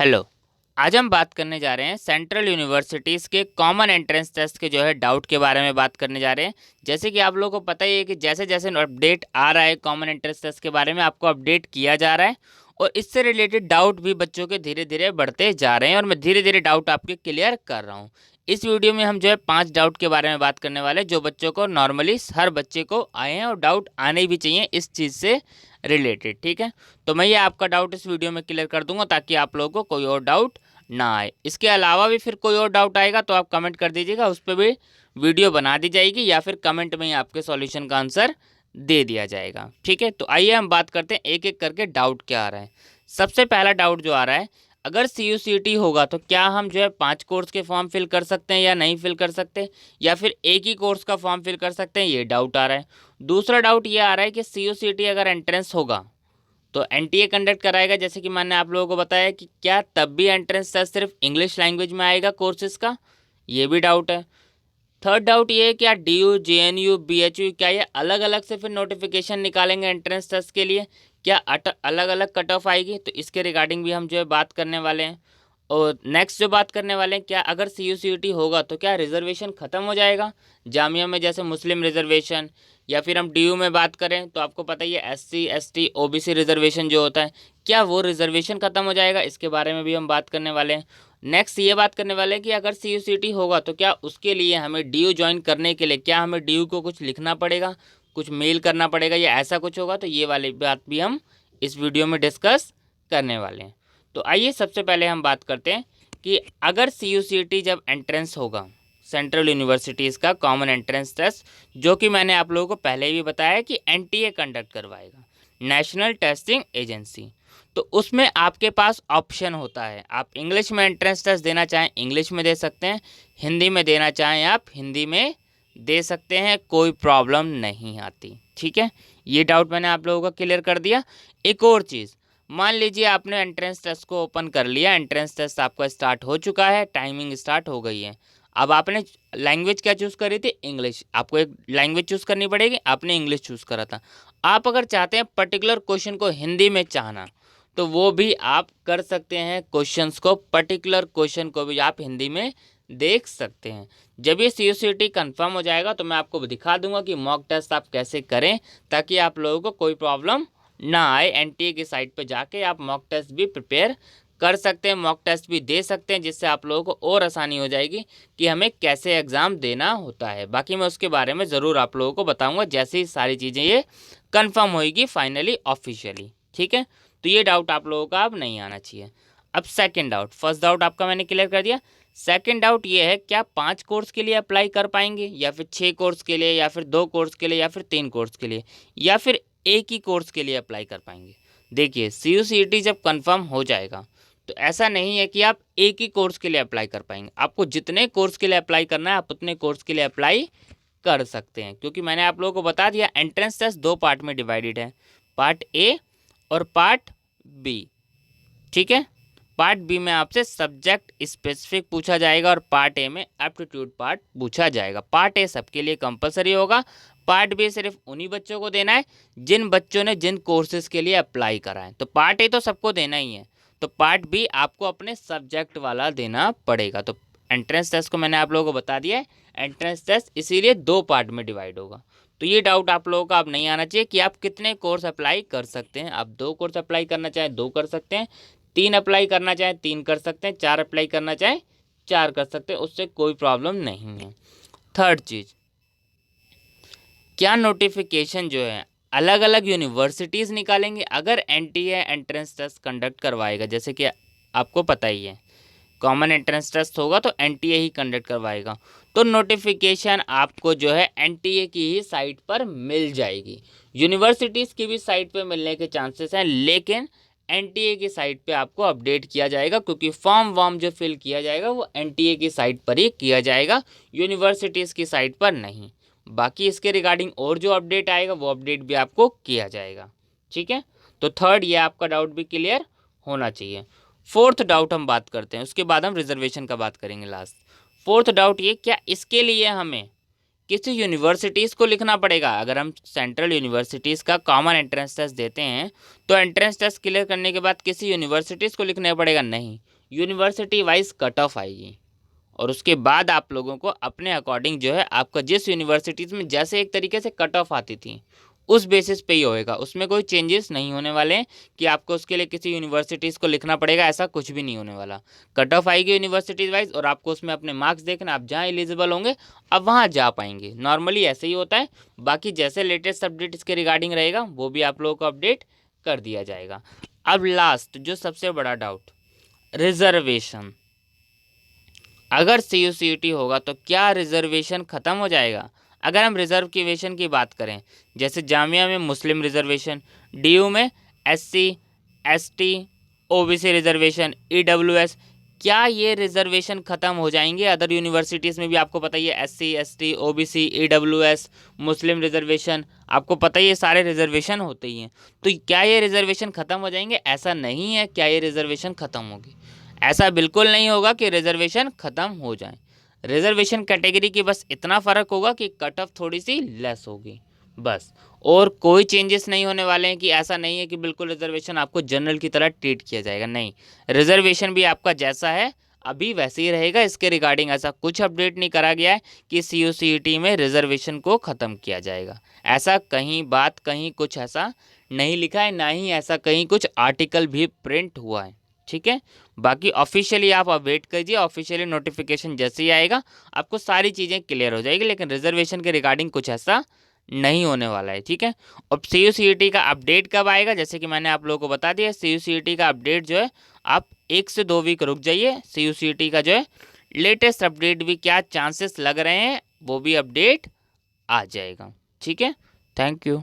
Hello. आज हम बात करने जा रहे हैं सेंट्रल यूनिवर्सिटीज़ के कॉमन एंट्रेंस टेस्ट के जो है डाउट के बारे में बात करने जा रहे हैं। जैसे कि आप लोगों को पता ही है कि जैसे जैसे अपडेट आ रहा है कॉमन एंट्रेंस टेस्ट के बारे में आपको अपडेट किया जा रहा है और इससे रिलेटेड डाउट भी बच्चों के धीरे धीरे बढ़ते जा रहे हैं और मैं धीरे धीरे डाउट आपके क्लियर कर रहा हूँ। इस वीडियो में हम जो है 5 डाउट के बारे में बात करने वाले हैं जो बच्चों को नॉर्मली हर बच्चे को आए हैं और डाउट आने भी चाहिए इस चीज़ से रिलेटेड। ठीक है, तो मैं ये आपका डाउट इस वीडियो में क्लियर कर दूंगा ताकि आप लोगों को कोई और डाउट ना आए। इसके अलावा भी फिर कोई और डाउट आएगा तो आप कमेंट कर दीजिएगा, उस पर भी वीडियो बना दी जाएगी या फिर कमेंट में ही आपके सॉल्यूशन का आंसर दे दिया जाएगा। ठीक है, तो आइए हम बात करते हैं एक एक करके डाउट क्या आ रहा है। सबसे पहला डाउट जो आ रहा है, अगर CUCT होगा तो क्या हम जो है 5 कोर्स के फॉर्म फिल कर सकते हैं या नहीं फिल कर सकते, या फिर एक ही कोर्स का फॉर्म फिल कर सकते हैं, ये डाउट आ रहा है। दूसरा डाउट ये आ रहा है कि CUCT अगर एंट्रेंस होगा तो NTA कंडक्ट कराएगा, जैसे कि मैंने आप लोगों को बताया कि क्या तब भी एंट्रेंस टेस्ट सिर्फ इंग्लिश लैंग्वेज में आएगा कोर्सेज का, ये भी डाउट है। थर्ड डाउट ये है क्या DU JNU BHU क्या ये अलग अलग से फिर नोटिफिकेशन निकालेंगे एंट्रेंस टेस्ट के लिए, क्या अलग अलग कट ऑफ आएगी, तो इसके रिगार्डिंग भी हम जो है बात करने वाले हैं। और नेक्स्ट जो बात करने वाले हैं, क्या अगर CUCT होगा तो क्या रिजर्वेशन ख़त्म हो जाएगा जामिया में, जैसे मुस्लिम रिजर्वेशन, या फिर हम DU में बात करें तो आपको पता ही है SC ST OBC रिजर्वेशन जो होता है, क्या वो रिजर्वेशन ख़त्म हो जाएगा, इसके बारे में भी हम बात करने वाले हैं। नेक्स्ट ये बात करने वाले हैं कि अगर CUCT होगा तो क्या उसके लिए हमें DU ज्वाइन करने के लिए क्या हमें DU को कुछ लिखना पड़ेगा, कुछ मेल करना पड़ेगा, या ऐसा कुछ होगा, तो ये वाली बात भी हम इस वीडियो में डिस्कस करने वाले हैं। तो आइए सबसे पहले हम बात करते हैं कि अगर CUCT जब एंट्रेंस होगा सेंट्रल यूनिवर्सिटीज़ का कॉमन एंट्रेंस टेस्ट, जो कि मैंने आप लोगों को पहले भी बताया कि NTA कंडक्ट करवाएगा, नेशनल टेस्टिंग एजेंसी, तो उसमें आपके पास ऑप्शन होता है। आप इंग्लिश में एंट्रेंस टेस्ट देना चाहें इंग्लिश में दे सकते हैं, हिंदी में देना चाहें आप हिंदी में दे सकते हैं, कोई प्रॉब्लम नहीं आती। ठीक है, ये डाउट मैंने आप लोगों का क्लियर कर दिया। एक और चीज़, मान लीजिए आपने एंट्रेंस टेस्ट को ओपन कर लिया, एंट्रेंस टेस्ट आपका स्टार्ट हो चुका है, टाइमिंग स्टार्ट हो गई है। अब आपने लैंग्वेज क्या चूज़ करी थी, इंग्लिश, आपको एक लैंग्वेज चूज़ करनी पड़ेगी, आपने इंग्लिश चूज़ करा था। आप अगर चाहते हैं पर्टिकुलर क्वेश्चन को हिंदी में चाहना तो वो भी आप कर सकते हैं, क्वेश्चंस को पर्टिकुलर क्वेश्चन को भी आप हिंदी में देख सकते हैं। जब ये CUCT कंफर्म हो जाएगा तो मैं आपको दिखा दूंगा कि मॉक टेस्ट आप कैसे करें ताकि आप लोगों को कोई प्रॉब्लम ना आए। NTA की साइट पर जाके आप मॉक टेस्ट भी प्रिपेयर कर सकते हैं, मॉक टेस्ट भी दे सकते हैं, जिससे आप लोगों को और आसानी हो जाएगी कि हमें कैसे एग्ज़ाम देना होता है। बाकी मैं उसके बारे में ज़रूर आप लोगों को बताऊंगा जैसे ही सारी चीज़ें ये कंफर्म होएगी फाइनली ऑफिशियली। ठीक है, तो ये डाउट आप लोगों का अब नहीं आना चाहिए। अब सेकंड डाउट, फर्स्ट डाउट आपका मैंने क्लियर कर दिया। सेकंड डाउट ये है, क्या 5 कोर्स के लिए अप्लाई कर पाएंगे, या फिर 6 कोर्स के लिए, या फिर 2 कोर्स के लिए, या फिर 3 कोर्स के लिए, या फिर एक ही कोर्स के लिए अप्लाई कर पाएंगे। देखिए CUCT जब कंफर्म हो जाएगा तो ऐसा नहीं है कि आप एक ही कोर्स के लिए अप्लाई कर पाएंगे, आपको जितने कोर्स के लिए अप्लाई करना है आप उतने कोर्स के लिए अप्लाई कर सकते हैं, क्योंकि मैंने आप लोगों को बता दिया एंट्रेंस टेस्ट 2 पार्ट में डिवाइडेड है, पार्ट A और पार्ट B। ठीक है, पार्ट B में आपसे सब्जेक्ट स्पेसिफिक पूछा जाएगा और पार्ट A में एप्टीट्यूड पार्ट पूछा जाएगा। पार्ट A सबके लिए कंपलसरी होगा, पार्ट B सिर्फ उन्हीं बच्चों को देना है जिन बच्चों ने जिन कोर्सेज के लिए अप्लाई करा है। तो पार्ट A तो सबको देना ही है, तो पार्ट B आपको अपने सब्जेक्ट वाला देना पड़ेगा। तो एंट्रेंस टेस्ट को मैंने आप लोगों को बता दिया है, एंट्रेंस टेस्ट इसीलिए 2 पार्ट में डिवाइड होगा। तो ये डाउट आप लोगों का अब नहीं आना चाहिए कि आप कितने कोर्स अप्लाई कर सकते हैं। आप 2 कोर्स अप्लाई करना चाहें 2 कर सकते हैं, 3 अप्लाई करना चाहें 3 कर सकते हैं, 4 अप्लाई करना चाहें 4 कर सकते हैं, उससे कोई प्रॉब्लम नहीं है। थर्ड चीज़, क्या नोटिफिकेशन जो है अलग अलग यूनिवर्सिटीज़ निकालेंगे अगर NTA एंट्रेंस टेस्ट कंडक्ट करवाएगा। जैसे कि आपको पता ही है कॉमन एंट्रेंस टेस्ट होगा तो NTA ही कंडक्ट करवाएगा, तो नोटिफिकेशन आपको जो है NTA की ही साइट पर मिल जाएगी। यूनिवर्सिटीज़ की भी साइट पर मिलने के चांसेस हैं, लेकिन NTA की साइट पे आपको अपडेट किया जाएगा, क्योंकि फॉर्म वॉर्म जो फिल किया जाएगा वो NTA की साइट पर ही किया जाएगा, यूनिवर्सिटीज़ की साइट पर नहीं। बाकी इसके रिगार्डिंग और जो अपडेट आएगा वो अपडेट भी आपको किया जाएगा। ठीक है, तो थर्ड ये आपका डाउट भी क्लियर होना चाहिए। फोर्थ डाउट हम बात करते हैं, उसके बाद हम रिजर्वेशन का बात करेंगे लास्ट। फोर्थ डाउट ये, क्या इसके लिए हमें किसी यूनिवर्सिटीज़ को लिखना पड़ेगा। अगर हम सेंट्रल यूनिवर्सिटीज़ का कॉमन एंट्रेंस टेस्ट देते हैं तो एंट्रेंस टेस्ट क्लियर करने के बाद किसी यूनिवर्सिटीज़ को लिखना पड़ेगा? नहीं, यूनिवर्सिटी वाइज कट ऑफ आएगी और उसके बाद आप लोगों को अपने अकॉर्डिंग जो है आपका जिस यूनिवर्सिटीज़ में जैसे एक तरीके से कट ऑफ आती थी उस बेसिस पे ही होएगा। उसमें कोई चेंजेस नहीं होने वाले हैं कि आपको उसके लिए किसी यूनिवर्सिटीज़ को लिखना पड़ेगा, ऐसा कुछ भी नहीं होने वाला। कट ऑफ आएगी यूनिवर्सिटीज़ वाइज और आपको उसमें अपने मार्क्स देखना, आप जहाँ एलिजिबल होंगे अब वहाँ जा पाएंगे। नॉर्मली ऐसे ही होता है। बाकी जैसे लेटेस्ट अपडेट इसके रिगार्डिंग रहेगा वो भी आप लोगों को अपडेट कर दिया जाएगा। अब लास्ट जो सबसे बड़ा डाउट, रिजर्वेशन। अगर CUCET होगा तो क्या रिजर्वेशन ख़त्म हो जाएगा? अगर हम रिजर्वेशन की बात करें, जैसे जामिया में मुस्लिम रिजर्वेशन, DU में SC ST OBC reservation, EWS, क्या ये रिजर्वेशन ख़त्म हो जाएंगे? अदर यूनिवर्सिटीज़ में भी आपको पता ही है SC ST OBC EWS मुस्लिम रिजर्वेशन, आपको पता ही है सारे रिजर्वेशन होते ही हैं। तो क्या ये रिजर्वेशन ख़त्म हो जाएंगे? ऐसा नहीं है। क्या ये रिजर्वेशन ख़त्म होगी? ऐसा बिल्कुल नहीं होगा कि रिजर्वेशन ख़त्म हो जाए। रिजर्वेशन कैटेगरी की बस इतना फ़र्क होगा कि कट ऑफ थोड़ी सी लेस होगी बस, और कोई चेंजेस नहीं होने वाले हैं। कि ऐसा नहीं है कि बिल्कुल रिजर्वेशन आपको जनरल की तरह ट्रीट किया जाएगा, नहीं, रिजर्वेशन भी आपका जैसा है अभी वैसे ही रहेगा। इसके रिगार्डिंग ऐसा कुछ अपडेट नहीं करा गया है कि CUCET में रिजर्वेशन को ख़त्म किया जाएगा। ऐसा कहीं बात कहीं कुछ ऐसा नहीं लिखा है, ना ही ऐसा कहीं कुछ आर्टिकल भी प्रिंट हुआ है। ठीक है, बाकी ऑफिशियली आप वेट कीजिए, ऑफिशियली नोटिफिकेशन जैसे ही आएगा आपको सारी चीज़ें क्लियर हो जाएगी। लेकिन रिजर्वेशन के रिगार्डिंग कुछ ऐसा नहीं होने वाला है। ठीक है, अब CUCET का अपडेट कब आएगा? जैसे कि मैंने आप लोगों को बता दिया, CUCET का अपडेट जो है आप 1 से 2 वीक रुक जाइए। CUCET का जो है लेटेस्ट अपडेट भी क्या चांसेस लग रहे हैं वो भी अपडेट आ जाएगा। ठीक है, थैंक यू।